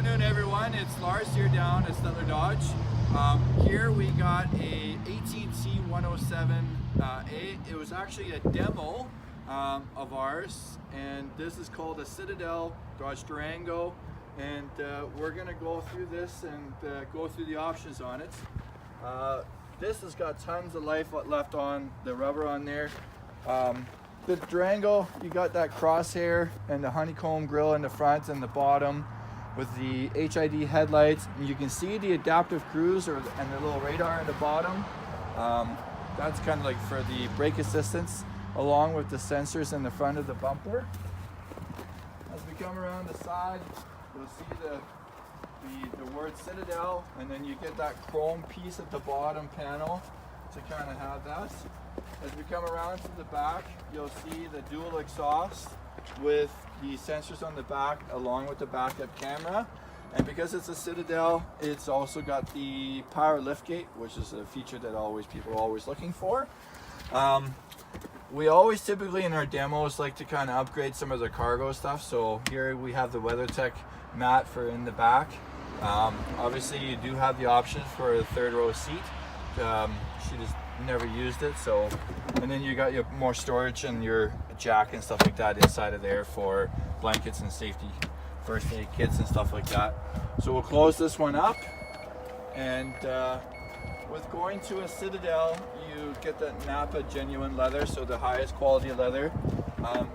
afternoon, everyone. It's Lars here down at Stettler Dodge. Here we got a 18T107A. It was actually a demo of ours, and this is called a Citadel Dodge Durango. And we're gonna go through this and go through the options on it. This has got tons of life left on the rubber on there. The Durango, you got that crosshair and the honeycomb grille in the front and the bottom with the HID headlights. And you can see the adaptive cruise and the little radar at the bottom. That's kind of like for the brake assistance, along with the sensors in the front of the bumper. As we come around the side, you'll see the word Citadel, and then you get that chrome piece at the bottom panel to kind of have that. As we come around to the back, you'll see the dual exhaust with the sensors on the back along with the backup camera. And because it's a Citadel, it's also got the power liftgate, which is a feature that people are always looking for. We always typically in our demos like to kind of upgrade some of the cargo stuff. So here we have the WeatherTech mat for in the back. Obviously you do have the option for a third row seat. She just never used it, so. And then you got your more storage and your jack and stuff like that inside of there for blankets and safety first aid kits and stuff like that. So we'll close this one up, and with going to a Citadel, you get that Napa genuine leather, so the highest quality leather.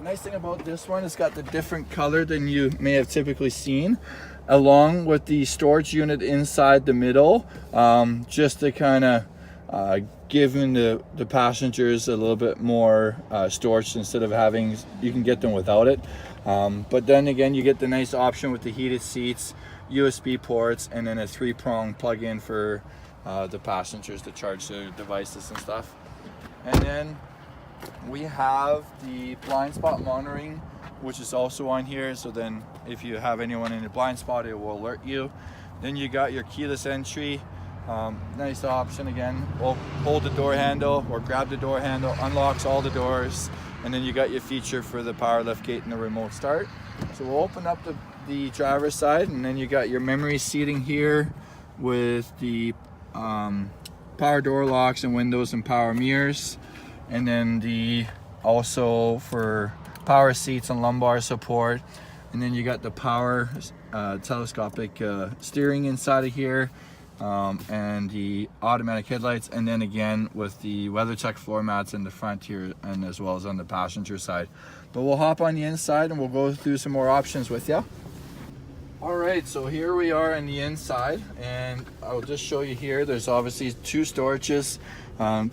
Nice thing about this one, it's got the different color than you may have typically seen, along with the storage unit inside the middle, just to kind of giving the passengers a little bit more storage instead of having, you can get them without it. But then again, you get the nice option with the heated seats, USB ports, and then a 3-prong plug-in for the passengers to charge their devices and stuff. And then we have the blind spot monitoring, which is also on here. So then if you have anyone in a blind spot, it will alert you. Then you got your keyless entry. Nice option again. We'll hold the door handle or grab the door handle, unlocks all the doors, and then you got your feature for the power lift gate and the remote start. So we'll open up the driver's side, and then you got your memory seating here with the power door locks and windows and power mirrors, and then also for power seats and lumbar support. And then you got the power telescopic steering inside of here. And the automatic headlights, and then again with the WeatherTech floor mats in the front here and as well as on the passenger side. But we'll hop on the inside and we'll go through some more options with you. Alright, so here we are in the inside, and I'll just show you here. There's obviously 2 storages.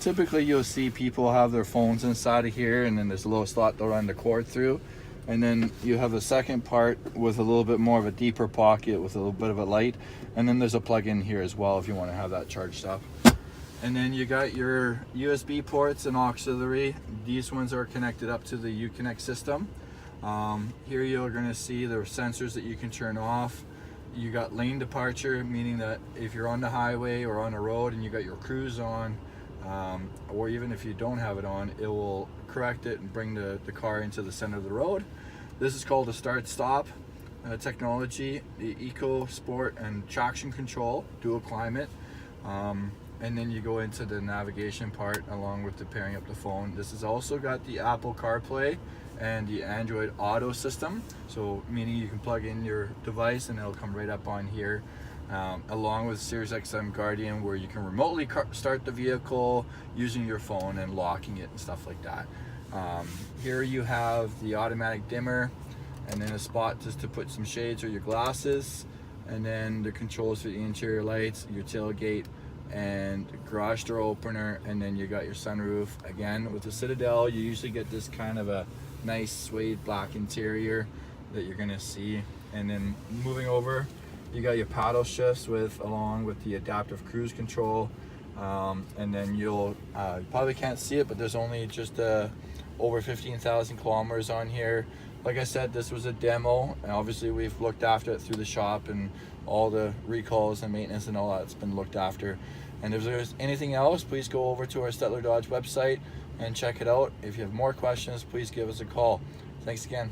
Typically you'll see people have their phones inside of here, and then there's a little slot they'll run the cord through. And then you have a second part with a little bit more of a deeper pocket with a little bit of a light. And then there's a plug-in here as well if you want to have that charged up. And then you got your USB ports and auxiliary. These ones are connected up to the Uconnect system. Here you're going to see the sensors that you can turn off. You got lane departure, meaning that if you're on the highway or on a road and you got your cruise on, or even if you don't have it on, it will correct it and bring the car into the center of the road. This is called a start-stop technology, the Eco, Sport, and traction control, dual climate. And then you go into the navigation part along with the pairing up the phone. This has also got the Apple CarPlay and the Android Auto system, so meaning you can plug in your device and it'll come right up on here. Along with SiriusXM Guardian, where you can remotely start the vehicle using your phone and locking it and stuff like that. Here you have the automatic dimmer, and then a spot just to put some shades or your glasses, and then the controls for the interior lights, your tailgate, and garage door opener, and then you got your sunroof. Again, with the Citadel, you usually get this kind of a nice suede black interior that you're gonna see. And then moving over, you got your paddle shifts along with the adaptive cruise control. And then you'll probably can't see it, but there's only just over 15,000 kilometers on here. Like I said, this was a demo, and obviously we've looked after it through the shop, and all the recalls and maintenance and all that's been looked after. And if there's anything else, please go over to our Stettler Dodge website and check it out. If you have more questions, please give us a call. Thanks again.